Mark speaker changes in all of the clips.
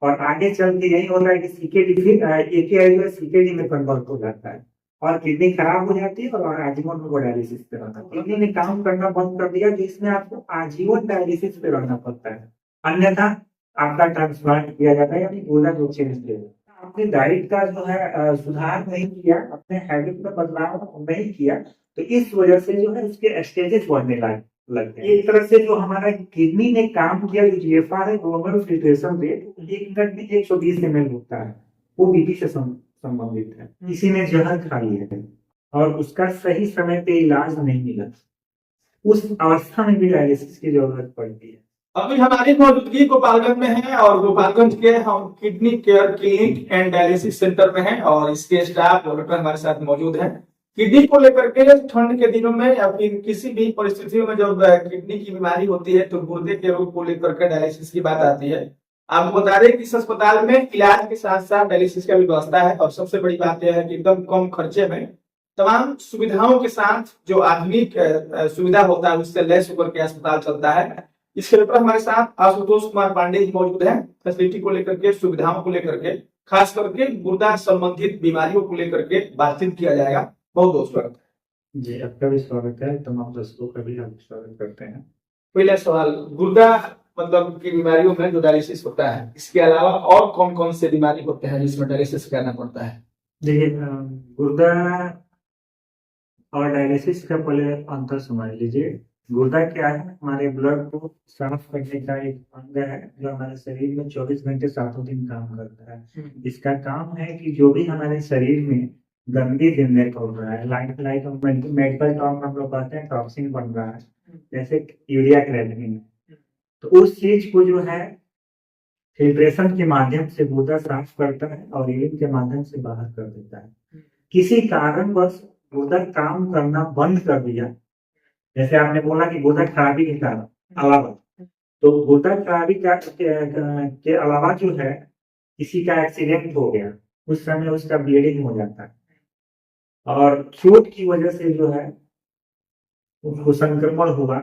Speaker 1: और आगे चल के यही होता है कि सीकेडी फिर एकेआई जो है सीकेडी में कन्वर्ट हो जाता है और किडनी खराब हो जाती है और आजीवन को डायलिसिस पे रहना है। किडनी ने काम करना बंद कर दिया जिसमें आपको आजीवन डायलिसिस पे रहना पड़ता है, अन्यथा आपका ट्रांसप्लांट किया जाता है यानी गोला जो चेंज किया जाता है। आपने डाइट का जो है सुधार नहीं किया, अपने हैबिट में बदलाव नहीं किया, तो इस वजह से जो है उसके स्टेजेस बढ़ने लग गए। एक तरह से जो हमारा किडनी ने काम किया, जो जीएफआर है ग्लोमेरुलर फिल्ट्रेशन रेट 1 मिनट में 120 ml होता है, वो बीपी से संबंधित है। किसी ने जहर खा लिया है और उसका सही समय पे इलाज नहीं मिला, उस अवस्था में भी डायलिसिस की जरूरत पड़ती है।
Speaker 2: अभी हमारी मौजूदगी गोपालगंज में है और गोपालगंज के हम kidney care clinic and dialysis centre में हैं और इसके स्टाफ डॉक्टर हमारे साथ मौजूद हैं। किडनी को लेकर के ठंड के दिनों में या फिर किसी भी परिस्थितियों में जब किडनी की बीमारी होती है तो गुर्दे के रोग को लेकर के डायलिसिस की बात आती है। आपको बता दें कि इस अस्पताल में इलाज के साथ साथ डायलिसिस का भी व्यवस्था है और सबसे बड़ी बात यह है कि एकदम कम खर्चे में तमाम सुविधाओं के साथ जो आधुनिक सुविधा होता है उससे लैस होकर के अस्पताल चलता है। इसके ऊपर हमारे साथ आशुतोष कुमार पांडे जी मौजूद हैं। फैसिलिटी को लेकर के, सुविधाओं को लेकर के, खास करके गुर्दा संबंधित बीमारियों को लेकर के बातचीत किया जाएगा। बहुत बहुत स्वागत
Speaker 1: है जी, आपका भी स्वागत है, तमाम दर्शकों का भी हम स्वागत करते हैं।
Speaker 2: पहला सवाल, गुर्दा मतलब की बीमारियों में जो डायलिसिस होता है इसके अलावा और कौन कौन से बीमारी होते हैं जिसमें डायलिसिस करना पड़ता है?
Speaker 1: देखिए, गुर्दा और डायलिसिस का पहले अंतर समझ लीजिए। गुर्दा क्या है? हमारे ब्लड को साफ करने का एक अंग है जो हमारे शरीर में 24 घंटे 7 दिन काम करता है। इसका काम है कि जो भी हमारे शरीर में गंदी जनरेट हो रहा है, लाइक मेडिकल टर्म हम लोग कहते हैं टॉक्सिन बन रहा है, जैसे यूरिया क्रेटिनिन, तो उस चीज को जो है फिल्ट्रेशन के माध्यम से गुर्दा साफ करता है और यूरिन के माध्यम से बाहर कर देता है। किसी कारणवश गुर्दा काम करना बंद कर दिया, जैसे आपने बोला कि गुर्दा खराबी के कारण अलावा, तो गुर्दा खराबी के अलावा जो है किसी का एक्सीडेंट हो गया, उस समय उसका ब्लीडिंग हो जाता है और चोट की वजह से जो है उसको संक्रमण हुआ,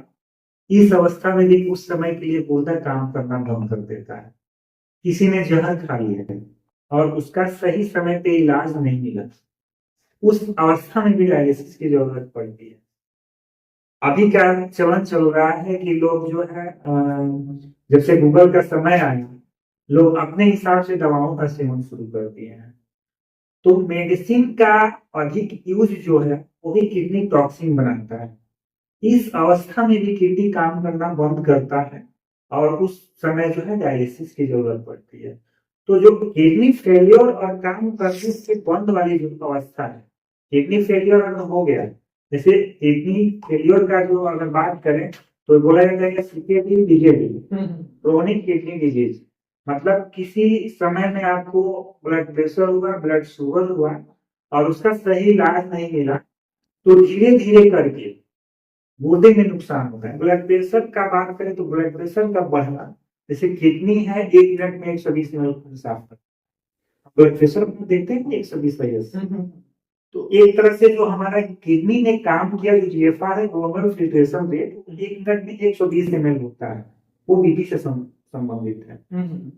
Speaker 1: इस अवस्था में भी उस समय के लिए गुर्दा काम करना बंद कर देता है। किसी ने जहर खा लिया है और उसका सही समय पे इलाज नहीं मिला, उस अवस्था में भी डायलिसिस की जरूरत पड़ती है। अभी क्या चलन चल रहा है कि लोग जो है जब से गूगल का समय आया, लोग अपने हिसाब से दवाओं का सेवन शुरू कर दिए हैं, तो मेडिसिन का अधिक यूज जो है वो भी किडनी टॉक्सिन बनाता है। इस अवस्था में भी किडनी काम करना बंद करता है और उस समय जो है डायलिसिस की जरूरत पड़ती है। तो जो किडनी फेलियर और काम करने से बंद वाली जो अवस्था है, किडनी फेलियर अगर हो गया, जैसे किडनी फेलियर का जो अगर बात करें तो बोला जाता है CKD BJD, chronic kidney disease, मतलब किसी समय में आपको ब्लड प्रेशर हुआ, ब्लड शुगर हुआ और उसका सही इलाज नहीं मिला, तो धीरे धीरे करके गुर्दे में नुकसान होता है। ब्लड प्रेशर का बात करें तो ब्लड प्रेशर का बढ़ना, जैसे किडनी है 1 मिनट में 120 ml खून साफ करता है, ब्लड प्रेशर देखते हैं 120 तो एक तरह से जो हमारा किडनी ने काम किया, जो जीएफआर है ग्लोमेरुलर फिल्ट्रेशन रेट 1 मिनट में 120 ml होता है, वो बीपी से संबंधित है।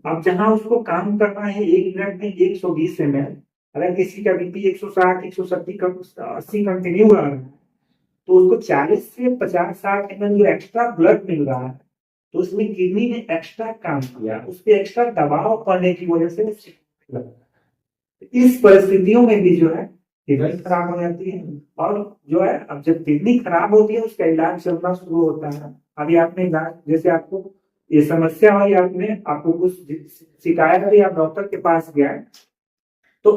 Speaker 1: अब जहां उसको काम करना है 1 मिनट में 120 ml, अगर किसी का बीपी 160 170 80 कंटिन्यू रहा है तो उसको 40 से 50-60 ml जो एक्स्ट्रा ब्लड मिल रहा है, तो उसमें किडनी ने एक्स्ट्रा काम किया, उस पर एक्स्ट्रा दबाव पड़ने की वजह से इस परिस्थितियों में भी जो है किडनी खराब हो जाती है। और जो है अब जब किडनी खराब होती है उसका इलाज चलना शुरू होता है। अभी आपने जैसे आपको ये समस्या हुई, आपको कुछ शिकायत हुई, आप डॉक्टर के पास गए, तो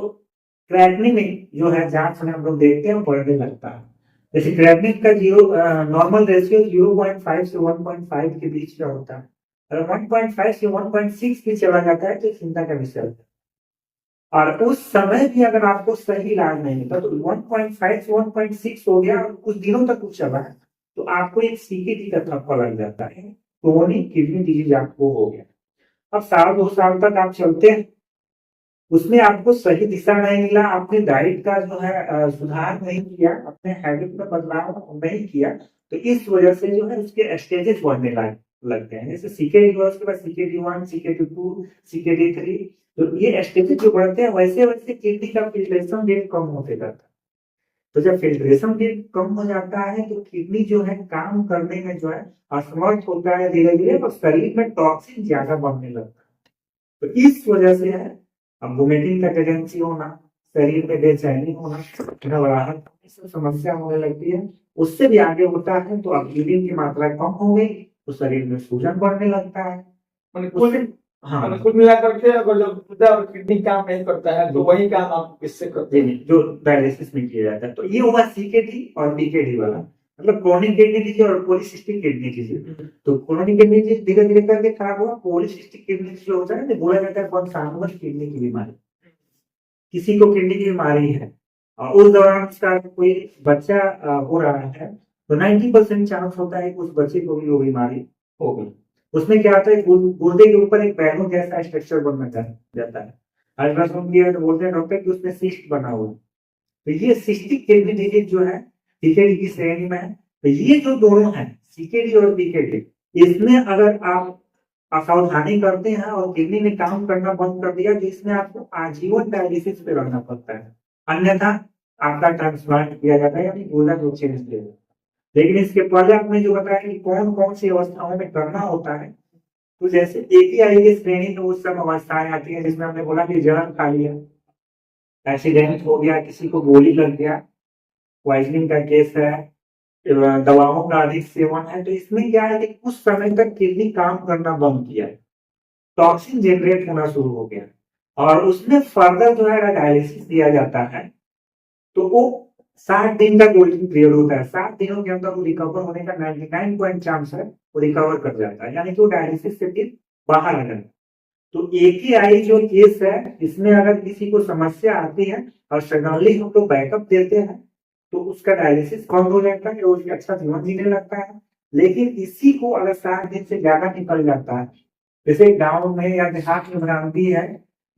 Speaker 1: क्रेटिनिन जो है जांच में हम लोग देखते हैं बढ़ने लगता है। जैसे क्रेटिनिन का नॉर्मल रेशियो 0.5 से 1.5 के बीच का होता है, अगर 1.5 से 1.6 भी चला जाता है तो चिंता का विषय है। और उस समय भी अगर आपको सही इलाज नहीं मिलता, तो 1.5 से 1.6 हो गया और कुछ दिनों तक कुछ चला है, तो आपको एक सीकेडी का थप्पा लग जाता है, क्रोनिक किडनी डिजीज आपको हो गया। अब 1-2 साल तक आप चलते हैं, उसमें आपको सही दिशा नहीं मिला, आपने डाइट का जो है सुधार नहीं किया, अपने हैबिट में बदलाव नहीं किया, तो इस वजह से जो है उसके स्टेजेस बढ़ने लगे। लगते हैं। जैसे सीकेडी हुआ, उसके बाद सीकेडी 1, सीकेडी 2, सीकेडी 3, तो ये स्टेजेस जो बढ़ते हैं वैसे वैसे किडनी का फिल्ट्रेशन रेट कम होते जाता है। तो जब फिल्ट्रेशन रेट कम हो जाता है तो किडनी जो है काम करने में जो है असमर्थ होता है धीरे धीरे, और शरीर में टॉक्सिन ज्यादा बढ़ने लगता है। तो इस वजह से है अब वोमिटिंग का टेंडेंसी होना, शरीर में बेचैनी होना, घबराहट, ये सब समस्या होने लगती है। उससे भी आगे होता है तो अब यूरिन की मात्रा कम हो गई तो शरीर में सूजन बढ़ने लगता है।
Speaker 2: कुल
Speaker 1: हाँ,
Speaker 2: कुल मिलाकर के अगर जो गुर्दा और किडनी काम नहीं करता है तो वही काम आप किससे करते हैं?
Speaker 1: जो डायलिसिस में किया जाता है। तो ये हुआ सीकेडी और पीकेडी वाला, मतलब क्रोनिक किडनी डिजीज और पॉलीसिस्टिक किडनी डिजीज। तो क्रोनिक किडनी डिजीज धीरे धीरे करके खराब हुआ। पॉलीसिस्टिक किडनी जो होता है तो बोला जाता है कॉन्टिन्यूअस किडनी की बीमारी, किसी को किडनी की बीमारी है और उस दौरान उसका कोई बच्चा हो रहा है तो 90% चांस होता है कि उस बच्चे को भी वो बीमारी होगी। उसमें क्या होता है, गुर्दे के ऊपर एक बैलून जैसा स्ट्रक्चर बनना जाता है। अल्ट्रासाउंड किया तो बोलते हैं डॉक्टर कि उसमें सिस्ट बना हुआ है। तो ये सिस्टिक किडनी डिजीज जो है पीकेडी की श्रेणी में है। तो ये जो दोनों है सीकेडी और पीकेडी, इसमें अगर आप असावधानी करते हैं और किडनी ने काम करना बंद कर दिया तो इसमें आपको आजीवन डायलिसिस पे रहना पड़ता है, अन्यथा आपका ट्रांसप्लांट किया जाता है, यानी गुर्दा को चेंज किया जाता है। लेकिन इसके पहले आपने जो बताया कि कौन कौन सी अवस्थाओं में करना होता है, तो जैसे एपीआई की श्रेणी में उस सब अवस्थाएं आती है जिसमें हमने बोला कि जहर खा लिया, एक्सीडेंट हो गया, किसी को गोली लग गया, पॉइजनिंग का केस है, दवाओं का अधिक सेवन है। तो इसमें क्या है कि कुछ समय तक किडनी काम करना बंद किया, टॉक्सिन जनरेट होना शुरू हो गया, और उसमें फर्दर जो है डायलिसिस दिया जाता है तो वो 60 दिन का गोल्डन पीरियड होता है। 7 दिनों के अंदर वो रिकवर होने का 99% चांस है, वो रिकवर कर जाता है, यानी कि वो डायलिसिस से फिर बाहर आ जाता है। तो एक ही आई जो केस है, इसमें अगर किसी को समस्या आती है और सडनली हम लोग बैकअप देते हैं तो उसका डायलिसिस बंद हो जाता है, वो अच्छा जीवन जीने लगता है। लेकिन इसी को अगर 7 दिन से ज्यादा निकल जाता है, जैसे गांव में या देहात में भ्रांति है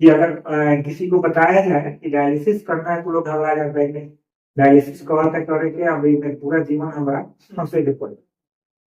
Speaker 1: कि अगर किसी को बताया जाए कि डायलिसिस करना है तो लोग घबरा जाते हैं, डायलिसिस करके अभी मैं पूरा जीवन हमारा हमसे डिपेंड।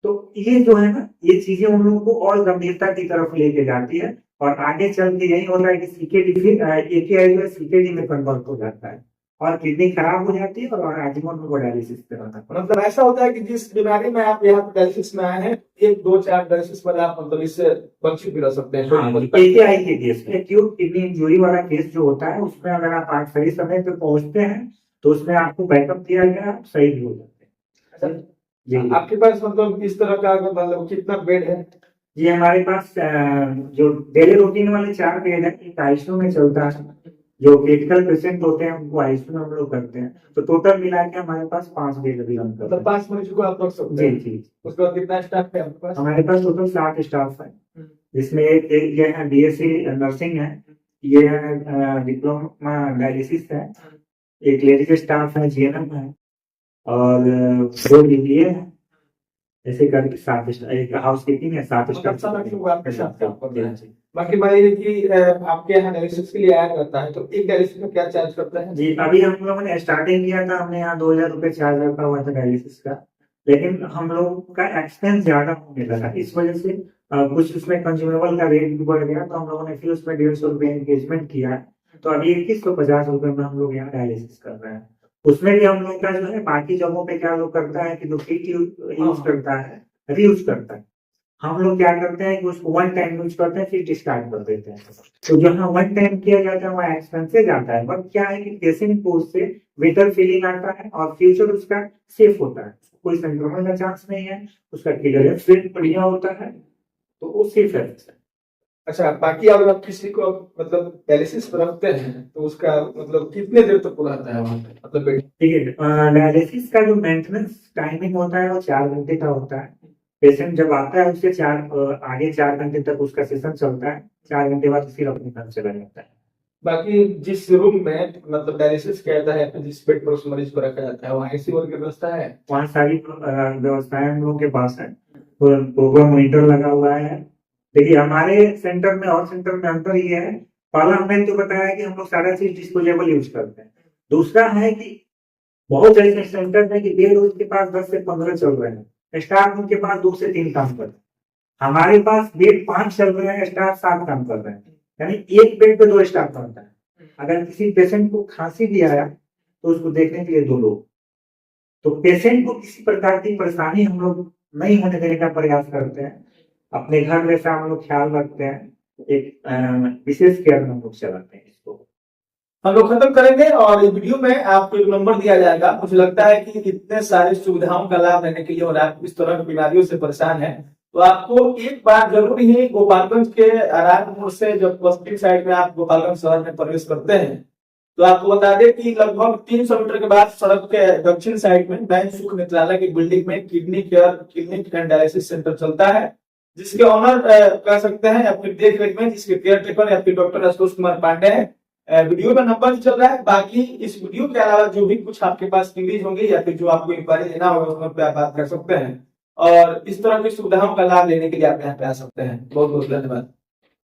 Speaker 1: तो ये जो है ना, ये चीजें उन लोगों को और गंभीरता की तरफ लेके जाती है, और आगे चल के यही होता है कि सीकेडी फिर एकेआई जो सीकेडी में कन्वर्ट हो जाता है और किडनी खराब हो जाती है और आजीवन को डायलिसिस पे रहना पड़ता है।
Speaker 2: मतलब ऐसा होता है कि जिस बीमारी में आप यहाँ डायलिसिस में आए हैं, 1, 2, 4 डायलिसिस वाले आप मतलब इससे वंचित भी रह सकते हैं।
Speaker 1: हाँ, एकेआई के केस में एक्यूट किडनी इंजरी वाला केस जो होता है उसमें अगर आप सही समय पे पहुंचते हैं तो उसमें आपको बैकअप दिया गया, आप सही भी हो जाते हैं। जी,
Speaker 2: आपके पास मतलब इस तरह का मतलब कितना बेड है?
Speaker 1: जी हमारे पास जो डेली रूटीन वाले 4 बेड है, एक आईसीयू में चलता है, जो क्रिटिकल पेशेंट होते हैं उनको आईसीयू में हम लोग करते हैं। तो टोटल मिला के हमारे पास 5 बेड अभी हम करते
Speaker 2: मतलब
Speaker 1: हैं।
Speaker 2: 5 मरीजों को आप रख सकते
Speaker 1: जी
Speaker 2: हैं।
Speaker 1: जी,
Speaker 2: उसके बाद कितना स्टाफ है आपके पास?
Speaker 1: हमारे पास टोटल 7 स्टाफ है, जिसमें एक ये है बीएससी नर्सिंग है, ये है डिप्लोमा डायलिसिस है, एक लेडीज स्टाफ है, जीएनएम है, और 2 बीबीए है। ऐसे करके 7 स्टाफ, एक हाउस कीपिंग है, 7
Speaker 2: मतलब
Speaker 1: स्टाफ।
Speaker 2: 7 लोग आपके साथ काम कर रहे हैं।
Speaker 1: जी
Speaker 2: बाकी मान लीजिए कि आपके यहाँ डायलिसिस के लिए आया रहता है तो एक डायलिसिस में क्या चार्ज करता है?
Speaker 1: जी, अभी हम लोगों ने स्टार्टिंग किया था, हमने यहाँ 2000 रुपये चार्ज रखा हुआ था डायलिसिस का, लेकिन हम लोग का एक्सपेंस ज्यादा होने लगा, इस वजह से कुछ उसमें कंज्यूमेबल का रेट भी बढ़ गया, तो हम लोगों ने फिर उसमें 150 रुपये एंगेजमेंट किया। तो अभी 2150 रुपये में हम लोग यहाँ डायलिसिस कर रहे हैं। उसमें भी हम लोग का जो है बाकी जगहों पे क्या लोग करता है कि लोग किट यूज करता है, रीयूज करता है। हम लोग क्या करते हैं कि उसको 1 टाइम यूज करते हैं फिर डिस्कार्ड कर देते हैं। तो जहाँ 1 टाइम किया जाता है वहाँ एक्सपेंसिव जाता है, बट क्या है कि पेशेंट को उससे बेटर फीलिंग आता है और फ्यूचर उसका सेफ होता है, कोई संक्रमण का चांस नहीं है, उसका क्लियरेंस रेट बढ़िया होता है, तो वो सेफ है।
Speaker 2: अच्छा, बाकी अगर आप किसी को मतलब डायलिसिस पर रखते हैं तो उसका मतलब कितने देर तक रहता है वहाँ पे, मतलब बेड?
Speaker 1: ठीक है, डायलिसिस का जो मेंटेनेंस टाइमिंग होता है वो 4 घंटे का होता है। पेशेंट जब आता है उससे आगे 4 घंटे तक उसका सेशन चलता है, 4 घंटे बाद फिर अपने घर चला जाता है।
Speaker 2: बाकी जिस रूम में मतलब डायलिसिस किया जाता है, जिस बेड पर उस मरीज को रखा जाता है, वहाँ आईसीयू की व्यवस्था है?
Speaker 1: वहाँ सारी व्यवस्थाएं हम लोगों के पास है, प्रोग्राम मॉनिटर लगा हुआ है। देखिए हमारे सेंटर में और सेंटर में अंतर ये है, पहला हमने तो बताया कि हम लोग सारा चीज डिस्पोजेबल यूज करते हैं। दूसरा है कि बहुत ऐसे सेंटर है कि बेड उनके पास 10 से 15 चल रहे हैं, स्टाफ उनके पास 2 से 3 काम करते हैं। हमारे पास बेड 5 चल रहे हैं, स्टाफ 7 काम कर रहे हैं, यानी एक बेड पे 2 स्टाफ करता है। अगर किसी पेशेंट को खांसी भी आया तो उसको देखने के लिए 2 लोग। तो पेशेंट को किसी प्रकार की परेशानी हम लोग नहीं होने देने का प्रयास करते हैं। अपने घर जैसा हम लोग ख्याल रखते हैं, एक विशेष केयर में हम लोग चलाते हैं इसको।
Speaker 2: हम लोग खत्म करेंगे और इस वीडियो में आपको एक नंबर दिया जाएगा। मुझे लगता है कि इतने सारी सुविधाओं का लाभ लेने के लिए और आप इस तरह की बीमारियों से परेशान हैं तो आपको एक बार जरूर ही गोपालगंज के आराम मोड़ से जब पश्चिमी साइड में आप गोपालगंज शहर में प्रवेश करते हैं तो आपको बता दें कि लगभग 300 मीटर के बाद सड़क के दक्षिण साइड में नए सुख नेत्रालय की बिल्डिंग में kidney care clinic and dialysis centre चलता है, जिसके ऑनर कह सकते हैं या फिर देख रेख में जिसके केयर टेकर या फिर डॉक्टर आशुतोष कुमार पांडे हैं। वीडियो में नंबर भी चल रहा है। बाकी इस वीडियो के अलावा जो भी कुछ आपके पास इंक्रीज होंगे या फिर जो आपको इंक्वायरी देना होगा उस पर आप बात कर सकते हैं और इस तरह की सुविधाओं का लाभ लेने के लिए आप यहाँ पे आ सकते हैं। बहुत बहुत धन्यवाद।